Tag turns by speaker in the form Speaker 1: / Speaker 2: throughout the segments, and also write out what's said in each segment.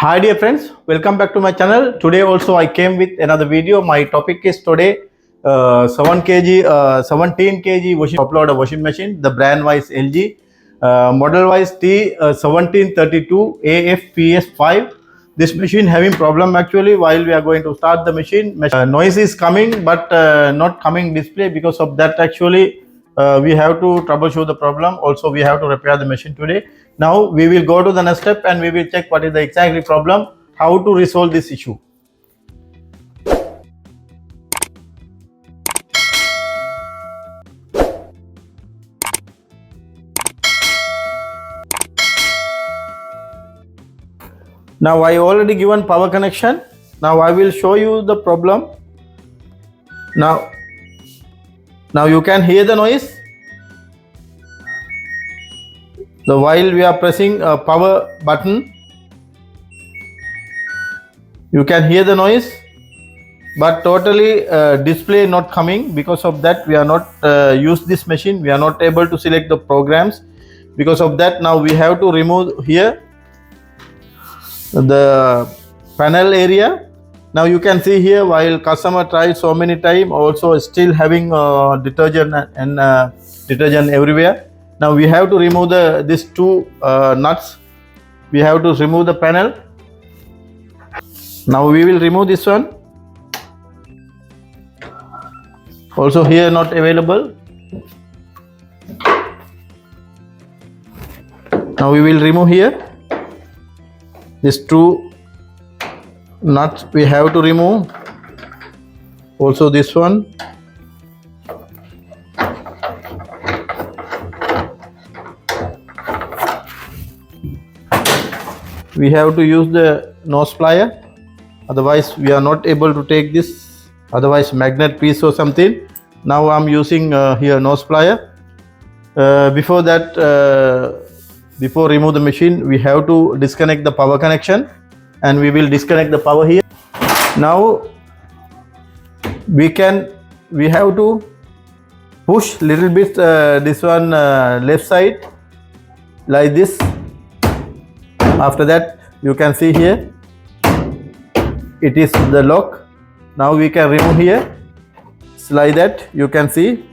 Speaker 1: Hi dear friends, welcome back to my channel. Today also I came with another video. My topic is today 7 kg, 17 kg upload washing machine. The brand wise LG, model wise T1732 AFPS5. This machine having problem actually while we are going to start the machine. Noise is coming but not coming display. Because of that actually we have to troubleshoot the problem. Also we have to repair the machine today. Now we will go to the next step and we will check what is the exactly problem, how to resolve this issue. Now I already given power connection. Now I will show you the problem. Now you can hear the noise. So while we are pressing a power button, you can hear the noise, but totally display not coming. Because of that we are not use this machine. We are not able to select the programs. Because of that now we have to remove here the panel area. Now you can see here while customer tried so many times, also still having detergent and detergent everywhere. Now we have to remove these two nuts. We have to remove the panel. Now we will remove this one. Also here not available. Now we will remove here. These two nuts we have to remove. Also this one. We have to use the nose plier, otherwise we are not able to take this, otherwise magnet piece or something. Now I am using here nose plier. Before that, before remove the machine, we have to disconnect the power connection, and we will disconnect the power here. Now we have to push little bit this one left side like this. After that you can see here it is the lock. Now we can remove here, slide that, you can see.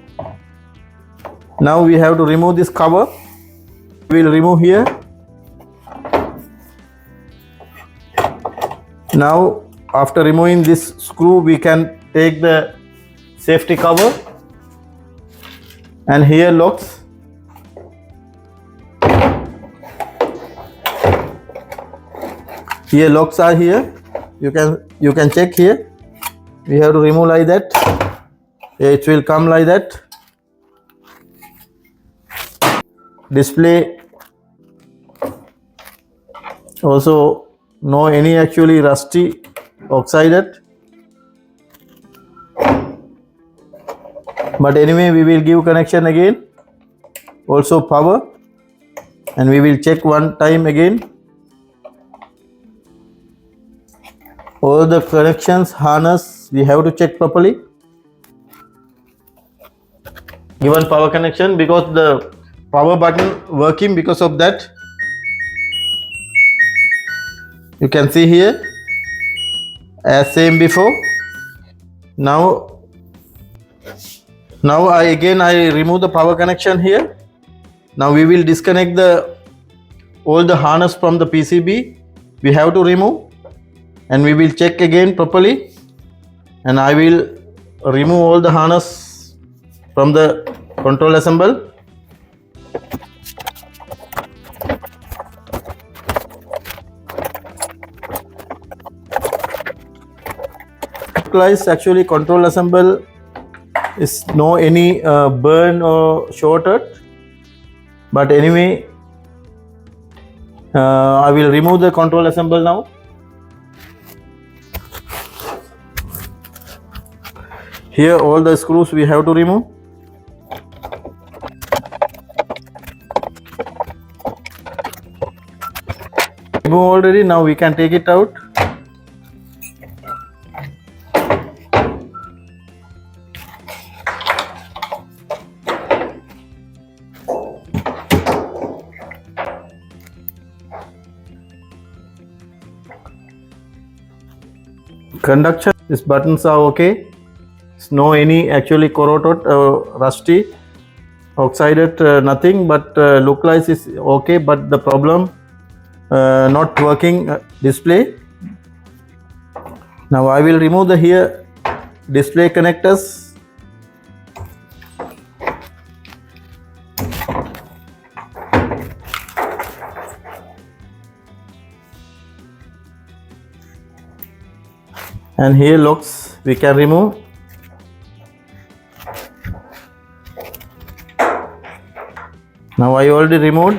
Speaker 1: Now we have to remove this cover. We will remove here. Now after removing this screw we can take the safety cover, and here locks. Here locks are here. You can check here. We have to remove like that. It will come like that. Display also no any actually rusty oxided. But anyway we will give connection again. Also power, and we will check one time again. All the connections, harness, we have to check properly. Given power connection, because the power button working, because of that you can see here as same before. Now I remove the power connection here. Now we will disconnect all the harness from the PCB. We have to remove, and we will check again properly, and I will remove all the harness from the control assemble. Actually control assemble is no any burn or shorted, but anyway I will remove the control assemble now. Here all the screws we have to remove. Remove already. Now we can take it out. Conduction, these buttons are okay. It's no any actually corroded, rusty, oxided, nothing, but look like is okay. But the problem, not working display. Now I will remove the here display connectors. And here locks we can remove. Now I already removed.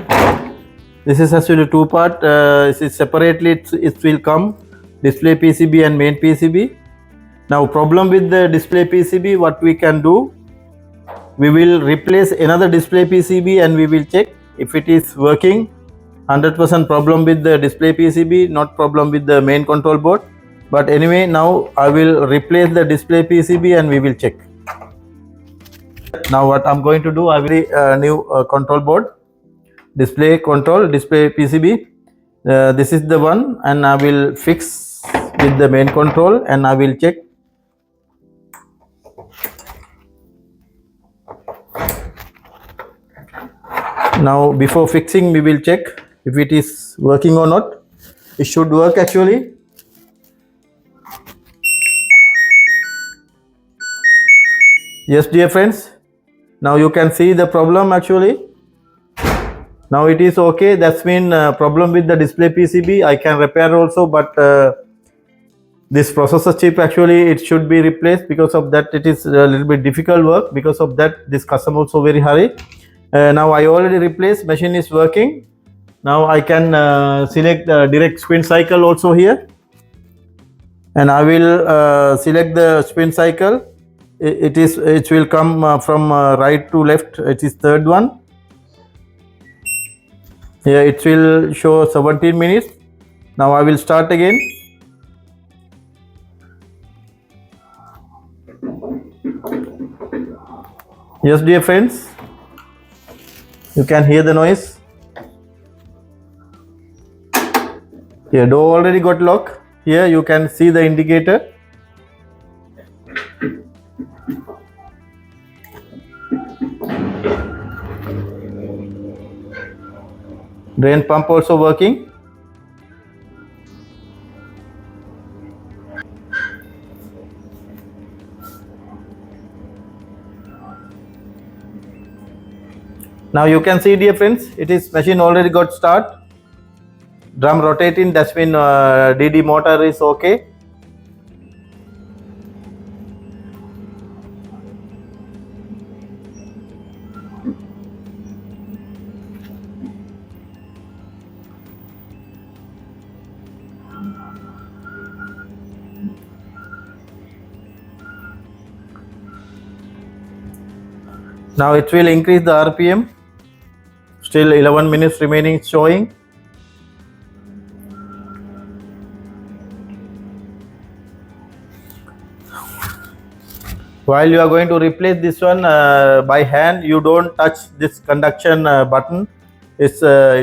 Speaker 1: This is actually two part. This is separately it will come display PCB and main PCB. Now problem with the display PCB, what we can do, we will replace another display PCB and we will check if it is working. 100% problem with the display PCB, not problem with the main control board. But anyway, now I will replace the display PCB and we will check. Now what I'm going to do, I will new control board, display PCB. This is the one, and I will fix with the main control and I will check. Now before fixing, we will check if it is working or not. It should work actually. Yes, dear friends, now you can see the problem actually. Now it is okay. That's mean problem with the display PCB. I can repair also, but this processor chip actually it should be replaced. Because of that, it is a little bit difficult work. Because of that, this customer also very hurry. Now I already replaced. Machine is working. Now I can select the direct spin cycle also here, and I will select the spin cycle. It will come from right to left. It is third one. Here it will show 17 minutes. Now I will start again. Yes, dear friends, you can hear the noise. Here door already got locked. Here you can see the indicator. Drain pump also working. Now you can see, dear friends, it is machine already got start. Drum rotating, that's mean DD motor is okay. Now it will increase the RPM. Still 11 minutes remaining showing. While you are going to replace this one by hand, you don't touch this conduction button. It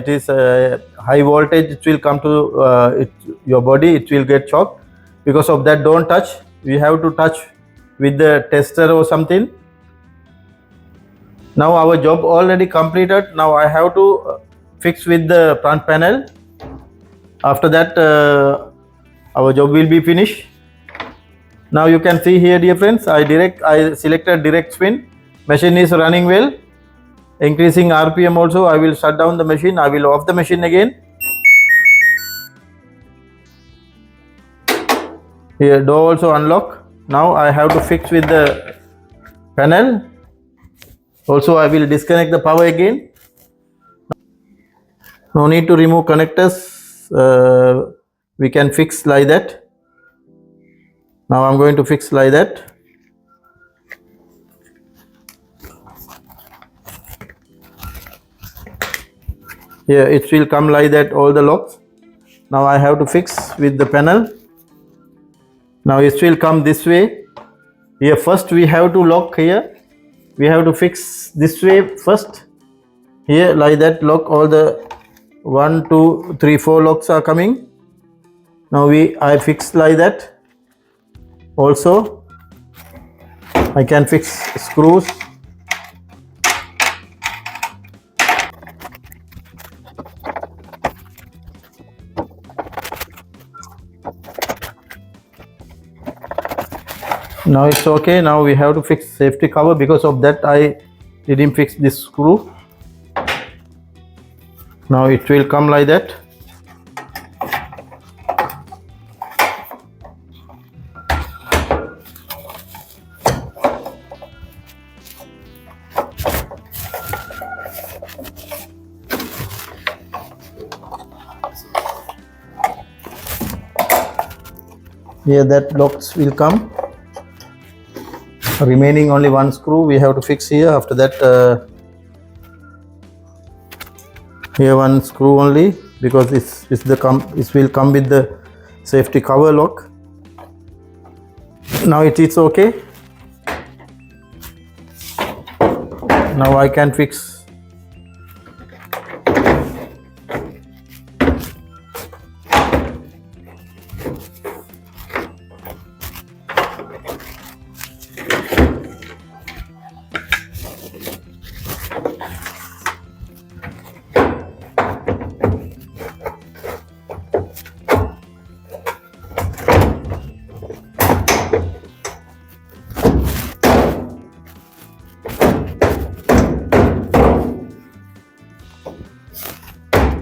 Speaker 1: is high voltage. It will come to your body. It will get shocked. Because of that, don't touch. We have to touch with the tester or something. Now our job already completed. Now I have to fix with the front panel. After that, our job will be finished. Now you can see here, dear friends, I selected direct spin. Machine is running well. Increasing RPM also. I will shut down the machine. I will off the machine again. Here door also unlock. Now I have to fix with the panel. Also I will disconnect the power again. No need to remove connectors. We can fix like that. Now I'm going to fix like that. Here it will come like that, all the locks. Now I have to fix with the panel. Now it will come this way. Here first we have to lock here. We have to fix this way first. Here like that, lock all the 1, 2, 3, 4 locks are coming. Now I fixed like that. Also I can fix screws. Now it's okay. Now we have to fix safety cover. Because of that I didn't fix this screw. Now it will come like that. Here that locks will come. Remaining only one screw we have to fix here. After that here one screw only, because it will come with the safety cover lock. Now it is okay. Now I can fix.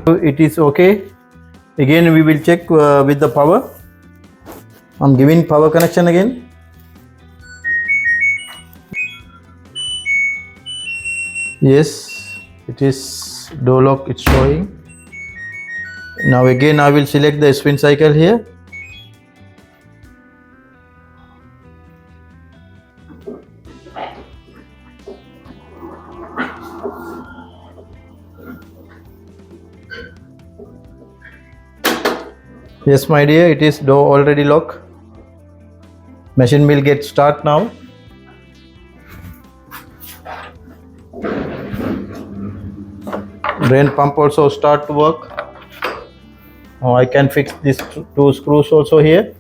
Speaker 1: It is okay. Again we will check with the power. I'm giving power connection again. Yes, it is door lock, it's showing. Now again I will select the spin cycle here. Yes my dear, it is door already locked. Machine will get start now. Drain pump also start to work. Now I can fix these two screws also here.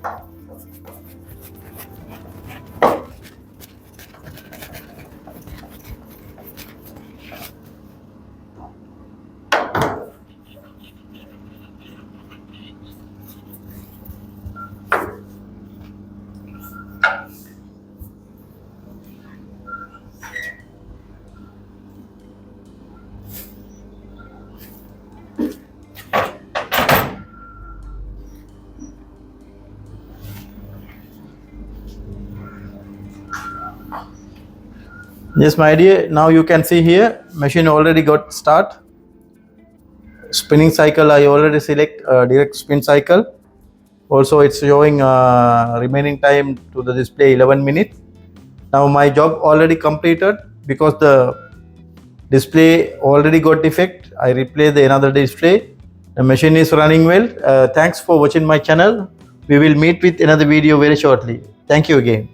Speaker 1: Yes my dear, now you can see here machine already got start. Spinning cycle I already select direct spin cycle. Also it's showing remaining time to the display 11 minutes. Now my job already completed. Because the display already got defect, I replace another display. The machine is running well. Thanks for watching my channel. We will meet with another video very shortly. Thank you again.